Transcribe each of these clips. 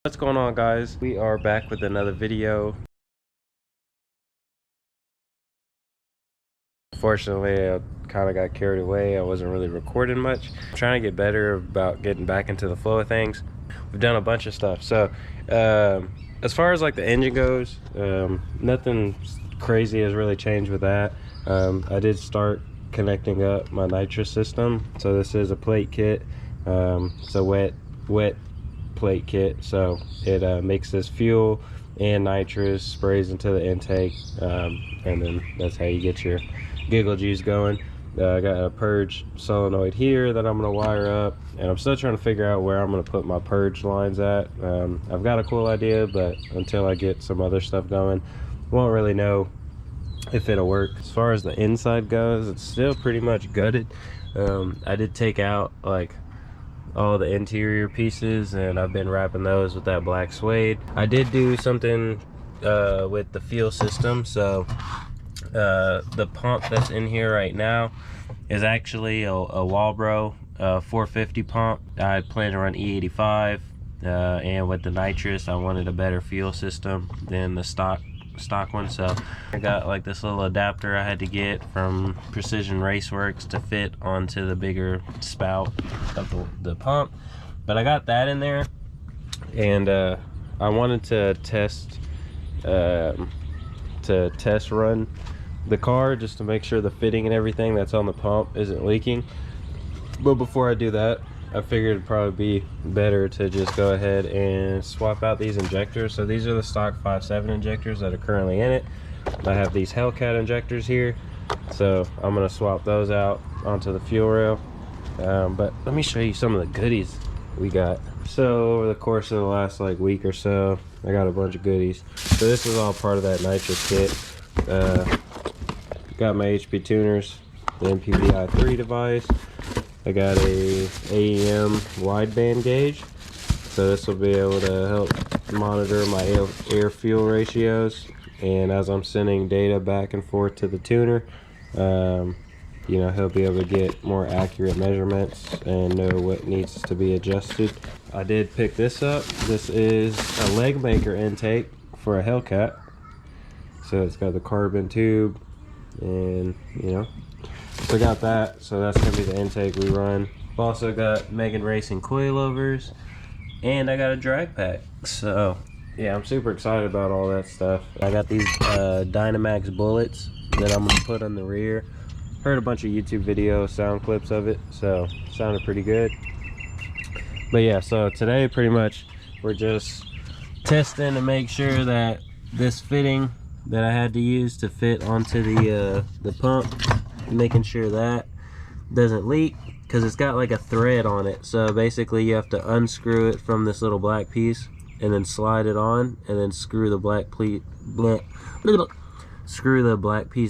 What's going on, guys? We are back with another video. Unfortunately, I kind of got carried away. I wasn't really recording much. I'm trying to get better about getting back into the flow of things. We've done a bunch of stuff. So as far as like the engine goes, nothing crazy has really changed with that. I did start connecting up my nitrous system. So this is a plate kit. It's a wet plate kit, so it mixes fuel and nitrous, sprays into the intake, and then that's how you get your giggle juice going. I got a purge solenoid here that I'm going to wire up, and I'm still trying to figure out where I'm going to put my purge lines at. I've got a cool idea, but until I get some other stuff going, won't really know if it'll work. As far as the inside goes, it's still pretty much gutted. I did take out like all the interior pieces, and I've been wrapping those with that black suede. I did do something with the fuel system. So the pump that's in here right now is actually a Walbro 450 pump. I plan to run E85, and with the nitrous I wanted a better fuel system than the stock one, so I got like this little adapter I had to get from Precision Raceworks to fit onto the bigger spout of the pump. But I got that in there, and I wanted to test run the car just to make sure the fitting and everything that's on the pump isn't leaking. But before I do that, I figured it'd probably be better to just go ahead and swap out these injectors. So these are the stock 5.7 injectors that are currently in it. I have these Hellcat injectors here, so I'm going to swap those out onto the fuel rail. But let me show you some of the goodies we got. So over the course of the last like week or so, I got a bunch of goodies. So this is all part of that nitrous kit. Got my HP tuners, the MPV i3 device. I got a AEM wideband gauge, so this will be able to help monitor my air fuel ratios, and as I'm sending data back and forth to the tuner, you know, he'll be able to get more accurate measurements and know what needs to be adjusted. I did pick this up. This is a leg maker intake for a Hellcat, so it's got the carbon tube, and you know, so I got that, so that's gonna be the intake we run. I've also got Megan Racing coilovers, and I got a drag pack. So yeah, I'm super excited about all that stuff. I got these Dynamax bullets that I'm gonna put on the rear. Heard a bunch of YouTube video sound clips of it, so it sounded pretty good. But yeah, so today pretty much we're just testing to make sure that this fitting that I had to use to fit onto the pump, making sure that doesn't leak, because it's got like a thread on it. So basically you have to unscrew it from this little black piece and then slide it on, and then screw the black piece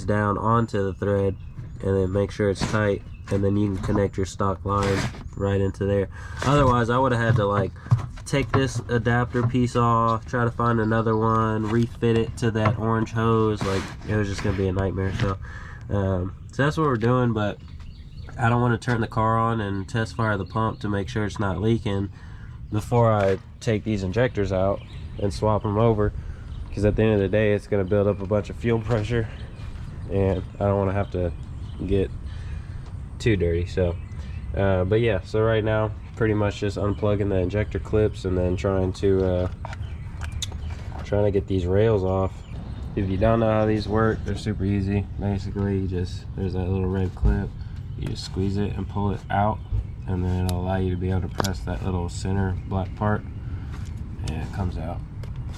down onto the thread, and then make sure it's tight, and then you can connect your stock line right into there. Otherwise I would have had to like take this adapter piece off, try to find another one, refit it to that orange hose. Like, it was just gonna be a nightmare. So that's what we're doing. But I don't want to turn the car on and test fire the pump to make sure it's not leaking before I take these injectors out and swap them over, because at the end of the day it's going to build up a bunch of fuel pressure, and I don't want to have to get too dirty. So but yeah, so right now pretty much just unplugging the injector clips, and then trying to get these rails off. If you don't know how these work, they're super easy. Basically, you just, there's that little red clip, you just squeeze it and pull it out, and then it'll allow you to be able to press that little center black part, and it comes out.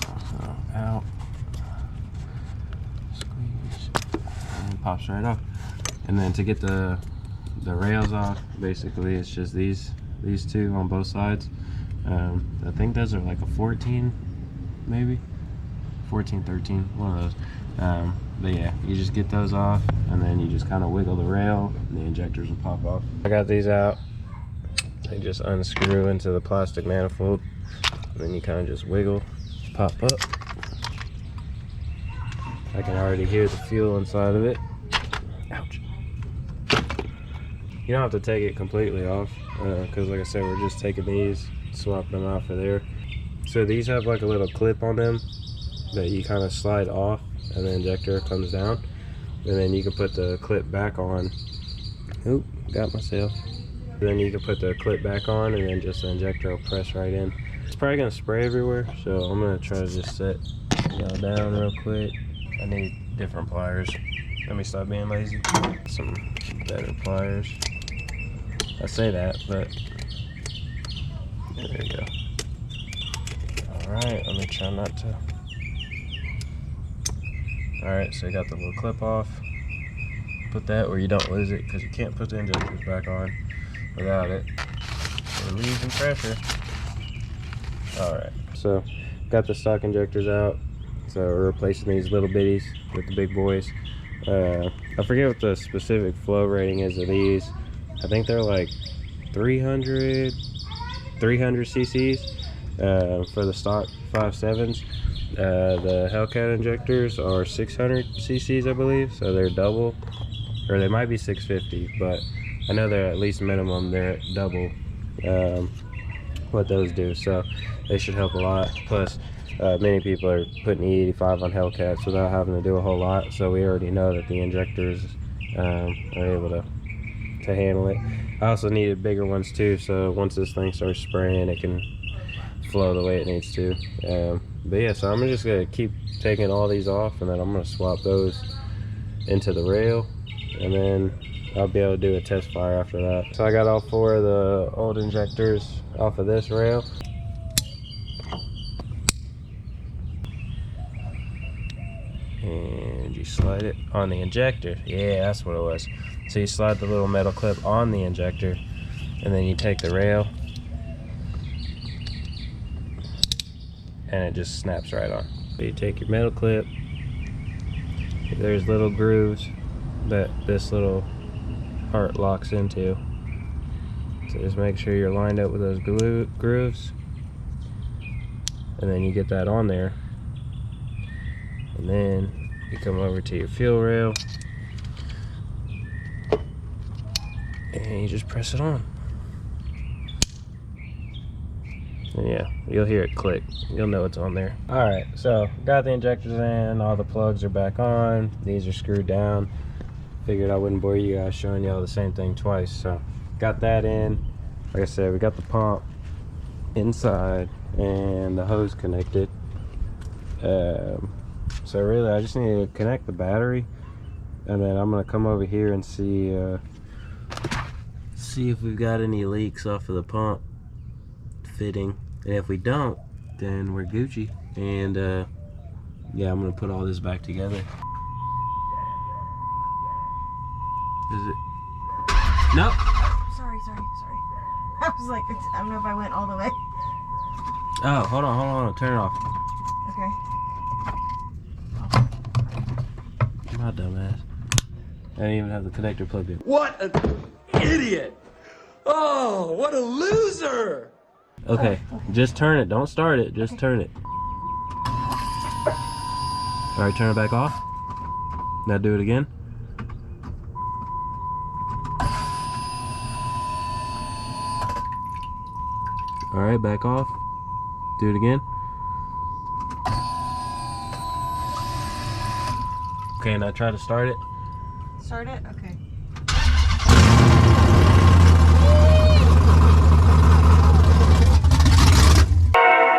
So out, squeeze, and it pops right off. And then to get the rails off, basically it's just these two on both sides. I think those are like a 14, maybe 14, 13, one of those. But yeah, you just get those off, and then you just kind of wiggle the rail, and the injectors will pop off. I got these out. They just unscrew into the plastic manifold, and then you kind of just wiggle, pop up. I can already hear the fuel inside of it. Ouch. You don't have to take it completely off, because like I said, we're just taking these, swapping them out for there. So So these have like a little clip on them that you kind of slide off, and the injector comes down, and then you can put the clip back on. Oop, got myself. Then you can put the clip back on, and then just the injector will press right in. It's probably gonna spray everywhere, so I'm gonna try to just set y'all down real quick. I need different pliers. Let me stop being lazy. Some better pliers. I say that, but there you go. Alright, let me try not to. Alright, so you got the little clip off. Put that where you don't lose it, because you can't put the injectors back on without it. We're losing pressure. Alright, so got the stock injectors out. So we're replacing these little bitties with the big boys. I forget what the specific flow rating is of these. I think they're like 300 cc's for the stock 5.7s. The Hellcat injectors are 600 cc's, I believe, so they're double, or they might be 650, but I know they're at least minimum, they're at double what those do, so they should help a lot. Plus many people are putting E85 on Hellcats without having to do a whole lot, so we already know that the injectors are able to handle it. I also needed bigger ones too, so once this thing starts spraying, it can flow the way it needs to. But yeah, so I'm just gonna keep taking all these off, and then I'm gonna swap those into the rail, and then I'll be able to do a test fire after that. So I got all 4 of the old injectors off of this rail. And you slide it on the injector. Yeah, that's what it was. So you slide the little metal clip on the injector, and then you take the rail, and it just snaps right on. So you take your metal clip, there's little grooves that this little part locks into. So just make sure you're lined up with those grooves, and then you get that on there. And then you come over to your fuel rail, and you just press it on. And yeah, you'll hear it click. You'll know it's on there. Alright, so got the injectors in, all the plugs are back on, these are screwed down. Figured I wouldn't bore you guys showing y'all the same thing twice, so got that in. Like I said, we got the pump inside and the hose connected. So really I just need to connect the battery, and then I'm gonna come over here and see if we've got any leaks off of the pump fitting, and if we don't, then we're Gucci. And yeah, I'm gonna put all this back together. Is it? Nope. Sorry. I was like, I don't know if I went all the way. Oh, hold on, turn it off. Okay. My dumbass. I didn't even have the connector plugged in. What an idiot! Oh, what a loser! Okay, just turn it. Don't start it. Just turn it. Alright, turn it back off. Now do it again. Alright, back off. Do it again. Okay, now try to start it. Start it? Okay.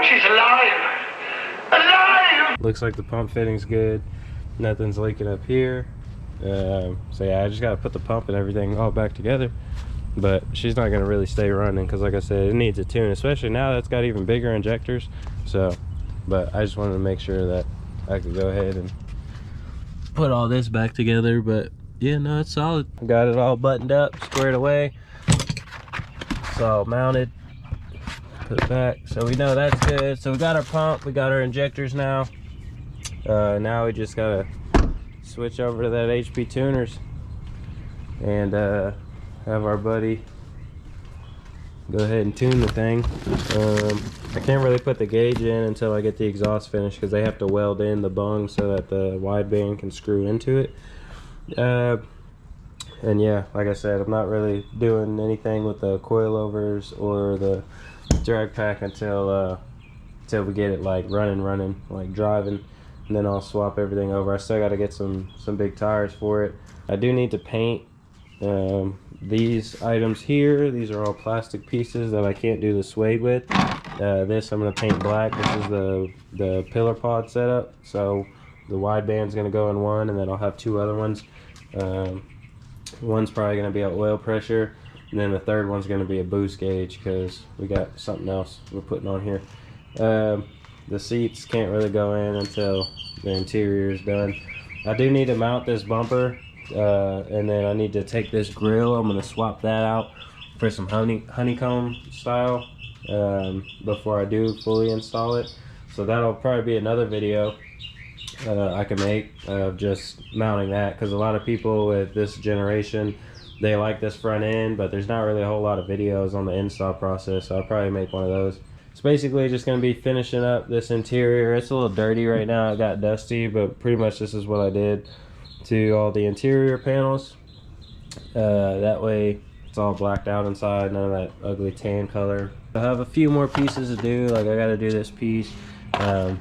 She's alive! Alive! Looks like the pump fitting's good. Nothing's leaking up here. So yeah, I just gotta put the pump and everything all back together. But she's not gonna really stay running because, like I said, it needs a tune, especially now that it's got even bigger injectors. So, but I just wanted to make sure that I could go ahead and put all this back together. But yeah, no, it's solid. Got it all buttoned up, squared away. It's all mounted, put back, so we know that's good. So we got our pump, we got our injectors now. Now we just gotta switch over to that HP tuners and have our buddy go ahead and tune the thing. I can't really put the gauge in until I get the exhaust finished because they have to weld in the bung so that the wideband can screw into it. And yeah, like I said, I'm not really doing anything with the coilovers or the drag pack until until we get it like running, like driving, and then I'll swap everything over. I still got to get some big tires for it. I do need to paint these items here. These are all plastic pieces that I can't do the suede with. This I'm going to paint black. This is the pillar pod setup, so the wideband's going to go in one, and then I'll have two other ones. One's probably going to be at oil pressure, and then the third one's going to be a boost gauge because we got something else we're putting on here. The seats can't really go in until the interior is done. I do need to mount this bumper, and then I need to take this grill. I'm going to swap that out for some honeycomb style before I do fully install it. So that'll probably be another video I can make of just mounting that, because a lot of people with this generation, they like this front end, but there's not really a whole lot of videos on the install process, so I'll probably make one of those. It's basically just going to be finishing up this interior. It's a little dirty right now, it got dusty, but pretty much this is what I did to all the interior panels. That way it's all blacked out inside, none of that ugly tan color. I have a few more pieces to do, like I got to do this piece, and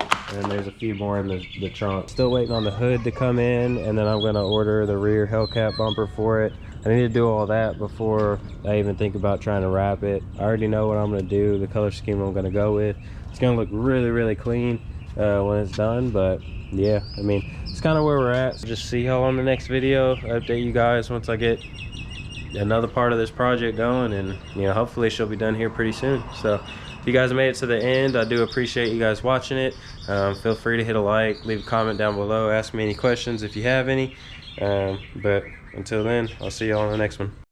there's a few more in the trunk. Still waiting on the hood to come in, and then I'm going to order the rear Hellcat bumper for it. I need to do all that before I even think about trying to wrap it. I already know what I'm going to do, the color scheme I'm going to go with. It's going to look really clean when it's done, but yeah, I mean, it's kind of where we're at. So just see y'all on the next video. Update you guys once I get another part of this project going, and you know, hopefully she'll be done here pretty soon. So if you guys made it to the end, I do appreciate you guys watching it. Feel free to hit a like, leave a comment down below, ask me any questions if you have any. But until then, I'll see you all on the next one.